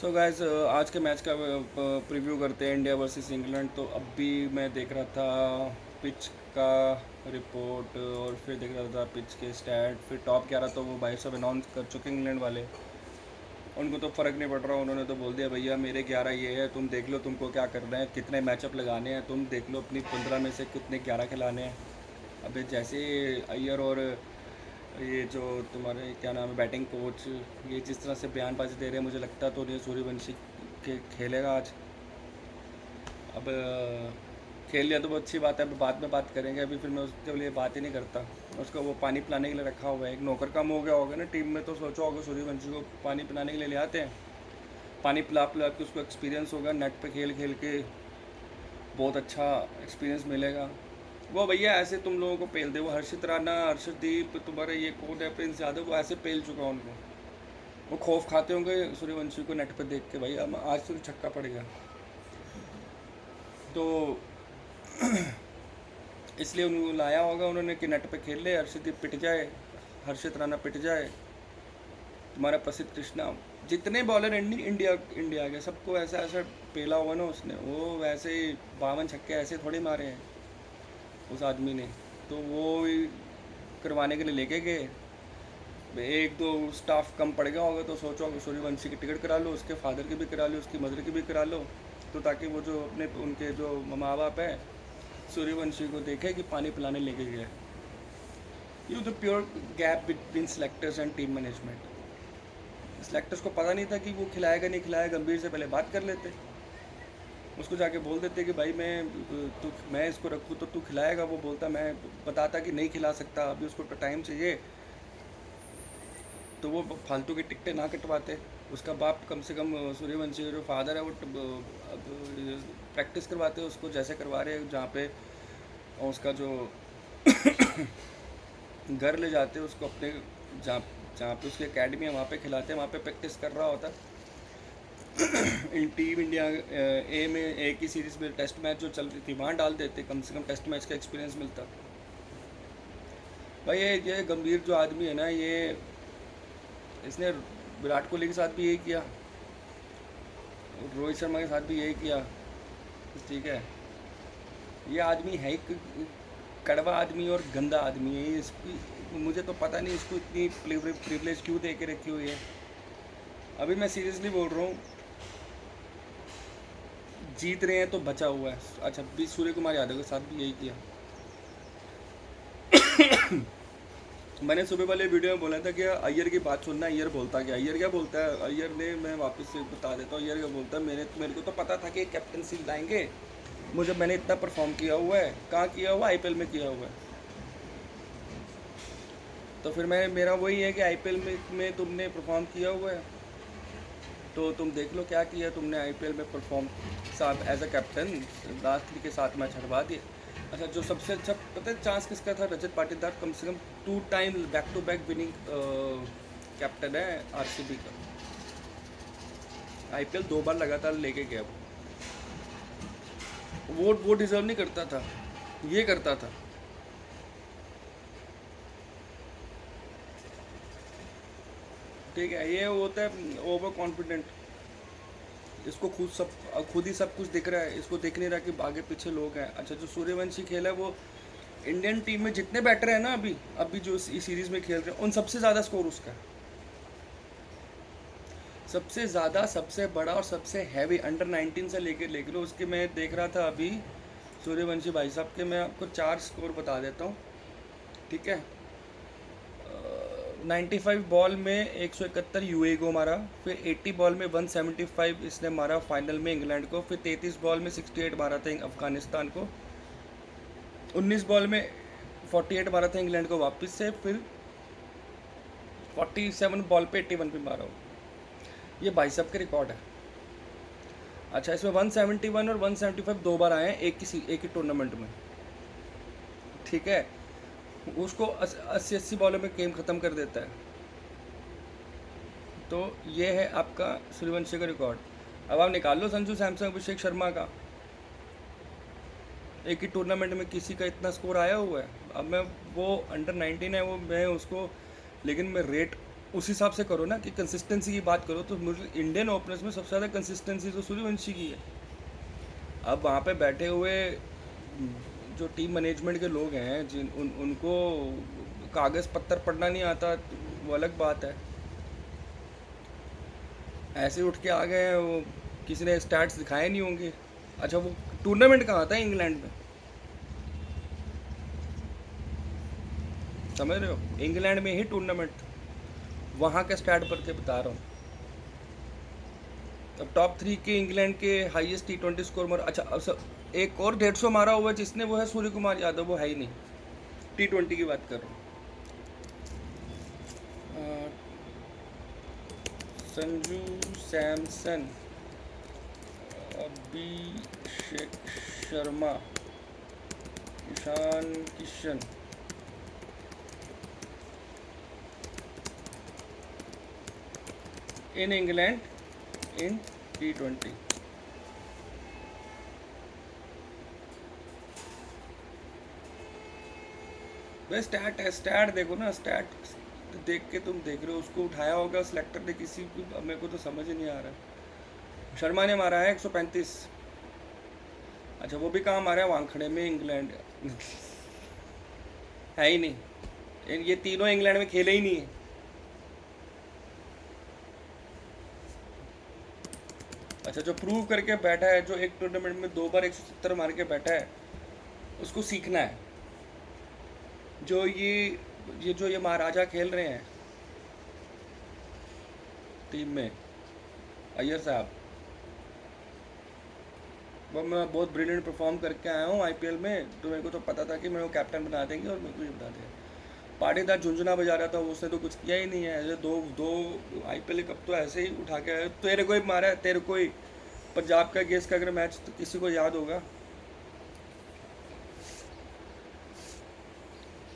So guys, आज के match का प्रीव्यू करते हैं, इंडिया वर्सेस इंग्लैंड। तो अभी मैं देख रहा था पिच का रिपोर्ट, और फिर देख रहा था पिच के स्टैट, फिर टॉप 11 तो वो भाई सब अनाउंस कर चुके हैं इंग्लैंड वाले। उनको तो फ़र्क नहीं पड़ रहा, उन्होंने तो बोल दिया भैया मेरे 11 ये है, तुम देख लो तुमको क्या करना है, कितने मैचअप लगाने हैं, तुम देख लो अपनी 15 में से कितने 11 खिलाने हैं। अबे जैसे अय्यर और ये जो तुम्हारे क्या नाम है बैटिंग कोच, ये जिस तरह से बयानबाजी दे रहे हैं, मुझे लगता तो नहीं सूर्यवंशी के खेलेगा आज। अब खेल लिया तो बहुत अच्छी बात है, अब बाद में बात करेंगे, अभी फिर मैं उसके लिए बात ही नहीं करता। उसका वो पानी पिलाने के लिए रखा हुआ है, एक नौकर कम हो गया होगा ना टीम में, तो सोचा होगा सूर्यवंशी को पानी पिलाने के लिए ले आते हैं। पानी पिला पिला के उसको एक्सपीरियंस होगा, नेट पे खेल खेल के बहुत अच्छा एक्सपीरियंस मिलेगा। वो भैया ऐसे तुम लोगों को पेल दे, वो हर्षित राणा, हर्षदीप, तुम्हारे ये कौन है प्रिंस यादव, वो ऐसे पेल चुका उनको। वो खौफ खाते होंगे सूर्यवंशी को नेट पे देख के, भाई अब आज तो छक्का पड़ेगा। तो इसलिए उनको लाया होगा उन्होंने कि नेट पे खेल ले, हर्षदीप पिट जाए, हर्षित राणा पिट जाए, तुम्हारा प्रसिद्ध कृष्णा, जितने बॉलर इंडिया इंडिया के सबको ऐसा ऐसा पेला हुआ ना उसने, वो वैसे ही 52 छक्के ऐसे थोड़ी मारे हैं उस आदमी ने। तो वो करवाने के लिए लेके गए। एक दो स्टाफ कम पड़ गया होगा तो सोचो सूर्यवंशी की टिकट करा लो, उसके फादर की भी करा लो, उसकी मदर की भी करा लो, तो ताकि वो जो अपने उनके जो माँ बाप है सूर्यवंशी को देखे कि पानी पिलाने लेके गए। You the pure gap between selectors and team management. Selectors को पता नहीं था कि वो खिलाएगा नहीं खिलाएगा, गंभीर से पहले बात कर लेते, उसको जाके बोल देते कि भाई मैं इसको रखूँ तो तू खिलाएगा। वो बोलता, मैं बताता कि नहीं खिला सकता, अभी उसको टाइम चाहिए, तो वो फालतू की टिकटें ना कटवाते। उसका बाप कम से कम, सूर्यवंशी जो फादर है वो प्रैक्टिस करवाते उसको, जैसे करवा रहे जहाँ पे उसका जो घर ले जाते उसको अपने, जहाँ जहाँ पे उसकी एकेडमी है वहाँ पे खिलाते हैं, वहाँ पे प्रैक्टिस कर रहा होता। इन टीम इंडिया ए में एक ही सीरीज़ में टेस्ट मैच जो चल रही थी वहाँ डाल देते, कम से कम टेस्ट मैच का एक्सपीरियंस मिलता। भाई ये गंभीर जो आदमी है ना, ये इसने विराट कोहली के साथ भी यही किया, रोहित शर्मा के साथ भी यही किया, ठीक है। ये आदमी है एक कड़वा आदमी और गंदा आदमी है। इसकी मुझे तो पता नहीं इसको इतनी प्रिविलेज क्यों दे के रखी हुई है। अभी मैं सीरियसली बोल रहा हूँ, जीत रहे हैं तो बचा हुआ है। अच्छा, भी सूर्य कुमार यादव के साथ भी यही किया। मैंने सुबह वाले वीडियो में बोला था कि अय्यर की बात सुनना, अय्यर बोलता क्या, अय्यर क्या बोलता है, अय्यर ने, मैं वापस से बता देता हूँ, अय्यर क्या बोलता है, मेरे को तो पता था कि कैप्टनसी लाएंगे मुझे, मैंने इतना परफॉर्म किया हुआ है, कहाँ किया हुआ, आईपीएल में किया हुआ है। तो फिर मैं, मेरा वही है कि आईपीएल में तुमने परफॉर्म किया हुआ है तो तुम देख लो क्या किया तुमने आईपीएल में परफॉर्म, साथ एज अ कैप्टन लास्ट के 7 मैच हरवा दिए। अच्छा, जो सबसे अच्छा पता है चांस किसका था, रजत पाटीदार, कम से कम 2 time back to back winning captain है आरसीबी का, आईपीएल 2 बार लगातार लेके गया। वो डिजर्व नहीं करता था, ये करता था। ठीक है, ये होता है ओवर कॉन्फिडेंट, इसको खुद ही सब कुछ दिख रहा है, इसको दिख नहीं रहा कि आगे पीछे लोग हैं। अच्छा, जो सूर्यवंशी खेला है वो इंडियन टीम में जितने बैटर हैं ना अभी अभी जो इस सीरीज़ में खेल रहे हैं, उन सबसे ज़्यादा स्कोर उसका है, सबसे ज़्यादा, सबसे बड़ा और सबसे हैवी। अंडर 19 से लेके लो उसके, मैं देख रहा था अभी सूर्यवंशी भाई साहब के, मैं आपको 4 स्कोर बता देता हूँ, ठीक है। 95 बॉल में 171 यूए को मारा, फिर 80 बॉल में 175 इसने मारा फाइनल में इंग्लैंड को, फिर 33 बॉल में 68 मारा था अफगानिस्तान को, 19 बॉल में 48 मारा था इंग्लैंड को वापस से, फिर 47 बॉल पे 81 पे मारा हो। ये भाई साहब के रिकॉर्ड है। अच्छा, इसमें 171 और 175 2 बार आए हैं एक ही टूर्नामेंट में, ठीक है। उसको 80 बॉलों में गेम ख़त्म कर देता है। तो ये है आपका सूर्यवंशी का रिकॉर्ड। अब आप निकाल लो संजू सैमसन, अभिषेक शर्मा का, एक ही टूर्नामेंट में किसी का इतना स्कोर आया हुआ है। अब मैं, वो अंडर 19 है वो, मैं उसको, लेकिन मैं रेट उस हिसाब से करो ना कि कंसिस्टेंसी की बात करो, तो मुझे इंडियन ओपनर्स में सबसे ज़्यादा कंसिस्टेंसी तो सूर्यवंशी की है। अब वहाँ पे बैठे हुए जो टीम मैनेजमेंट के लोग हैं, उनको कागज़ पत्थर पढ़ना नहीं आता, वो अलग बात है। ऐसे उठ के आ गए हैं, वो किसी ने स्टैट्स दिखाए नहीं होंगे। अच्छा, वो टूर्नामेंट कहाँ था इंग्लैंड में, समझ रहे हो? इंग्लैंड में ही टूर्नामेंट, वहाँ के स्टैट पर के बता रहा हूँ। अब टॉप 3 के इंग्लैंड के हाईएस्ट T20 स्कोर मारा। अच्छा, अब एक और 150 मारा हुआ जिसने, वो है सूर्य कुमार यादव, वो है ही नहीं। T20 की बात कर रहा हूँ। Sanju Samson, Abhishek Sharma, Ishan Kishan, in England in T20। वह स्टैट है, स्टैट देखो ना, स्टैट देख के तुम देख रहे हो, उसको उठाया होगा सिलेक्टर ने किसी को, अब मेरे को तो समझ ही नहीं आ रहा। शर्मा ने मारा है 135। अच्छा, वो भी कहाँ मारा है, वानखड़े में, इंग्लैंड है ही नहीं। ये तीनों इंग्लैंड में खेले ही नहीं है। अच्छा, जो प्रूव करके बैठा है, जो एक टूर्नामेंट में 2 बार 170 मार के बैठा है, उसको सीखना है। जो ये महाराजा खेल रहे हैं टीम में, अय्यर साहब, वो मैं बहुत ब्रिलियंट परफॉर्म करके आया हूँ आईपीएल में, तो मेरे को तो पता था कि मेरे को कैप्टन बना देंगे और मेरे को ये बता देंगे। पाटीदार झुंझुना बजा रहा था, उसने तो कुछ किया ही नहीं है। ऐसे दो दो आईपीएल कप तो ऐसे ही उठा के आए। तेरे को ही मारा है, तेरे को ही। पंजाब का गेस का अगर मैच तो किसी को याद होगा,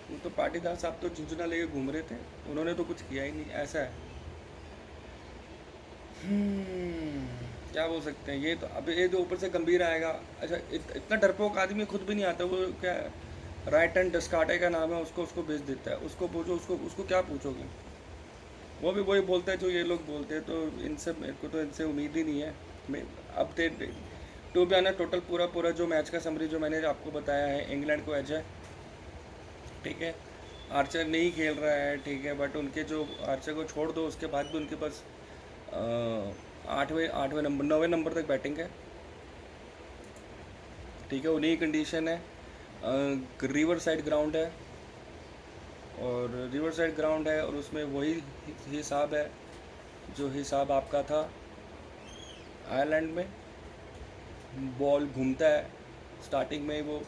वो तो पाटीदार साहब तो झुंझुना लेके घूम रहे थे, उन्होंने तो कुछ किया ही नहीं। ऐसा है। क्या बोल सकते हैं, ये तो अब ये तो ऊपर से गंभीर आएगा। अच्छा, इतना डरपोक आदमी खुद भी नहीं आता, वो क्या राइट एंड डस्काटे का नाम है, उसको उसको भेज देता है। उसको पूछो, उसको क्या पूछोगे? वो भी वही बोलता है जो ये लोग बोलते हैं, तो इनसे मेरे को तो इनसे उम्मीद ही नहीं है। अब टू बी आना, टोटल पूरा पूरा जो मैच का समरी जो मैंने आपको बताया है, इंग्लैंड को एज है, ठीक है। आर्चर नहीं खेल रहा है, ठीक है, बट उनके जो आर्चर को छोड़ दो, उसके बाद भी उनके पास 8वें नंबर 9वें नंबर तक बैटिंग है, ठीक है। उन्हीं कंडीशन है, रिवर साइड ग्राउंड है, और रिवर साइड ग्राउंड है, और उसमें वही हिसाब है जो हिसाब आपका था आयरलैंड में। बॉल घूमता है, स्टार्टिंग में ही वो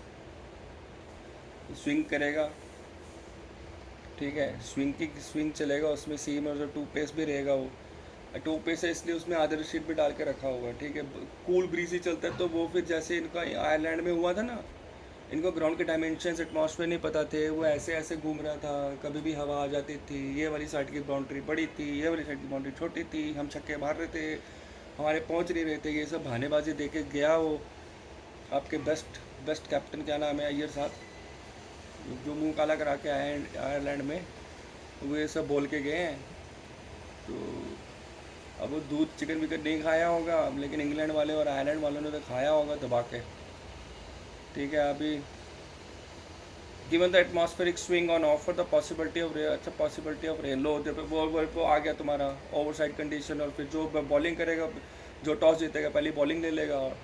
स्विंग करेगा, ठीक है, स्विंग चलेगा, उसमें सीम और जो टू पेस भी रहेगा। वो टू पेस है इसलिए उसमें आधर शीट भी डाल के रखा हुआ है, ठीक है। कूल ब्रीज ही चलता है, तो वो फिर जैसे इनका आयरलैंड में हुआ था ना, इनको ग्राउंड के डायमेंशंस, एटमॉस्फेयर नहीं पता थे, वो ऐसे ऐसे घूम रहा था, कभी भी हवा आ जाती थी, ये वाली साइड की बाउंड्री बड़ी थी, ये वाली साइड की बाउंड्री छोटी थी, हम छक्के मार रहे थे, हमारे पहुंच नहीं रहे थे, ये सब बहानेबाजी दे के गया वो आपके बेस्ट बेस्ट कैप्टन, क्या नाम है, अय्यर साहब, जो मुंह काला करा के आए हैं आयरलैंड में, वो ये सब बोल के गए हैं। तो अब वो दूध चिकन विकन नहीं खाया होगा, लेकिन इंग्लैंड वाले और आयरलैंड वालों ने तो खाया होगा दबा के, ठीक है। अभी given the atmospheric swing on offer the possibility of rain, अच्छा possibility of rain लो होते पे वो आ गया तुम्हारा ओवर साइड कंडीशन, और फिर जो बॉलिंग करेगा, जो टॉस जीतेगा पहली बॉलिंग ले लेगा, और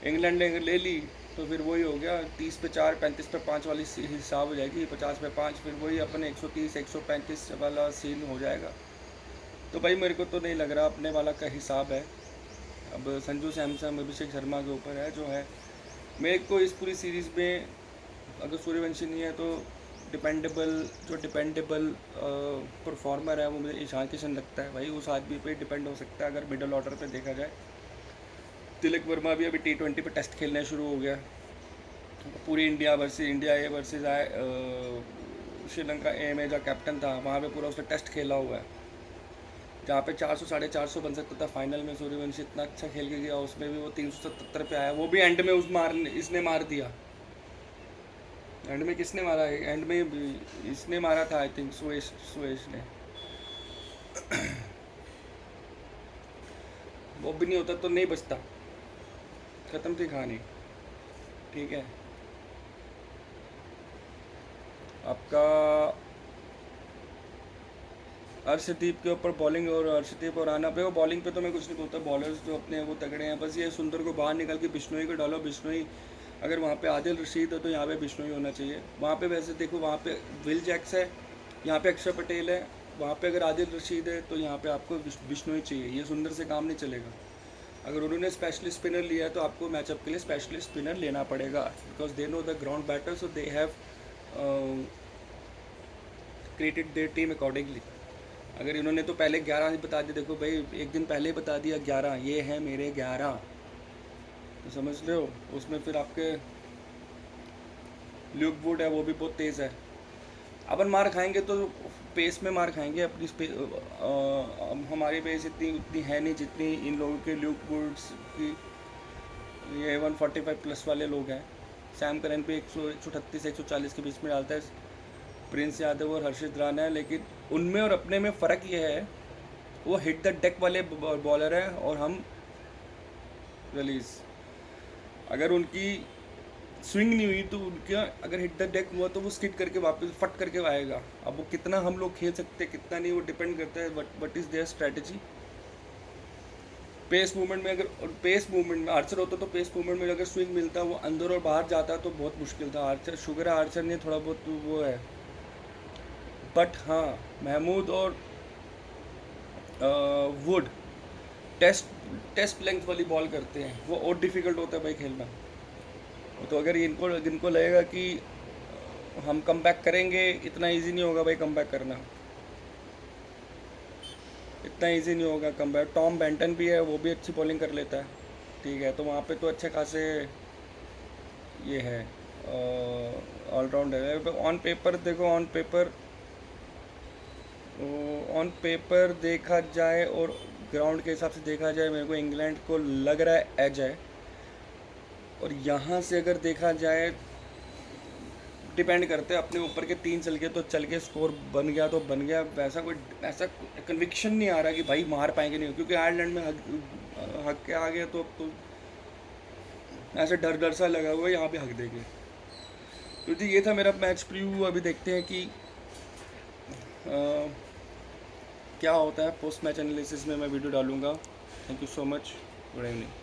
इंग्लैंड ने ले ली तो फिर वही हो गया, 30 पे 4, 35 पे 5 वाली हिसाब हो जाएगी, 50 पे 5, फिर वही अपने 130 135 वाला सीन हो जाएगा। तो भाई मेरे को तो नहीं लग रहा अपने वाला का हिसाब है। अब संजू सैमसन, अभिषेक शर्मा के ऊपर है जो है। मेरे को इस पूरी सीरीज़ में अगर सूर्यवंशी नहीं है तो डिपेंडेबल परफॉर्मर है वो मुझे ईशान किशन लगता है भाई। उस आदमी पे डिपेंड हो सकता है अगर मिडल ऑर्डर पे देखा जाए। तिलक वर्मा भी अभी T20 पे टेस्ट खेलना शुरू हो गया। पूरी इंडिया ए वर्सेस श्रीलंका ए में जो कैप्टन था वहाँ पे पूरा उसने टेस्ट खेला हुआ है, जहाँ पे 400 450 बन सकता था। फाइनल में सूर्यवंशी इतना अच्छा खेल के गया, उसमें भी वो 377 पे आया, वो भी एंड में इसने मार दिया। एंड में किसने मारा है? एंड में इसने मारा था आई थिंक, सुएश ने। वो भी नहीं होता तो नहीं बचता, ख़त्म थी कहानी। ठीक है, आपका अर्शदीप के ऊपर बॉलिंग और अर्शदीप और राना पे, वो बॉलिंग पे तो मैं कुछ नहीं बोलता, बॉलर्स जो अपने हैं वो तगड़े हैं। बस ये सुंदर को बाहर निकल के बिश्नोई को डालो। बिश्नोई अगर वहाँ पे आदिल रशीद है तो यहाँ पे बिश्नोई होना चाहिए। वहाँ पे वैसे देखो, वहाँ पे विल जैक्स है, यहाँ पे अक्षर पटेल है। वहाँ पे अगर आदिल रशीद है तो यहाँ पे आपको बिश्नोई चाहिए। ये सुंदर से काम नहीं चलेगा। अगर उन्होंने स्पेशलिस्ट स्पिनर लिया है तो आपको मैचअप के लिए स्पेशलिस्ट स्पिनर लेना पड़ेगा, because they know the ground batter, so they have created their team accordingly. अगर इन्होंने तो पहले 11 ही बता दिया, देखो भाई एक दिन पहले ही बता दिया 11, ये है मेरे 11, तो समझ रहे हो। उसमें फिर आपके ल्यूक वुड है, वो भी बहुत तेज़ है। अपन मार खाएंगे तो पेस में मार खाएंगे, अपनी हमारी पेस इतनी उतनी है नहीं जितनी इन लोगों के ल्यूक वुड्स की। ये 145 प्लस वाले लोग हैं। सैम करन पे 138 140 के बीच में डालता है। प्रिंस यादव और हर्षित राणा है, लेकिन उनमें और अपने में फ़र्क ये है, वो हिट द डेक वाले बॉलर हैं और हम रिलीज़। अगर उनकी स्विंग नहीं हुई तो उनका अगर हिट द डेक हुआ तो वो स्किट करके वापस फट करके आएगा। अब वो कितना हम लोग खेल सकते हैं कितना नहीं, वो डिपेंड करता है what is their strategy. Pace movement में अगर, और पेस मूवमेंट में आर्चर होता तो पेस मूवमेंट में अगर स्विंग मिलता, वो अंदर और बाहर जाता तो बहुत मुश्किल था। आर्चर शुगर है, आर्चर ने थोड़ा बहुत वो है, बट हाँ महमूद और वुड टेस्ट लेंथ वाली बॉल करते हैं, वो और डिफ़िकल्ट होता है भाई खेलना। तो अगर इनको लगेगा कि हम कम बैक करेंगे, इतना इजी नहीं होगा भाई कम बैक करना, इतना इजी नहीं होगा कम बैक। टॉम बेंटन भी है, वो भी अच्छी बॉलिंग कर लेता है, ठीक है। तो वहाँ पे तो अच्छे खासे ये है, ऑलराउंडर है। ऑन पेपर देखो, ऑन पेपर देखा जाए और ग्राउंड के हिसाब से देखा जाए, मेरे को इंग्लैंड को लग रहा है एज है। और यहाँ से अगर देखा जाए, डिपेंड करते हैं अपने ऊपर के 3 चल के तो चल के स्कोर बन गया तो बन गया, वैसा कोई ऐसा कन्विक्शन नहीं आ रहा कि भाई मार पाएंगे नहीं, क्योंकि आयरलैंड में हक के आ गया तो अब तो ऐसे डर डर सा लगा हुआ है, यहाँ पे हक देंगे। क्योंकि ये था मेरा मैच प्रीव्यू। अभी देखते हैं कि क्या होता है। पोस्ट मैच एनालिसिस में मैं वीडियो डालूंगा। Thank you so much, good evening.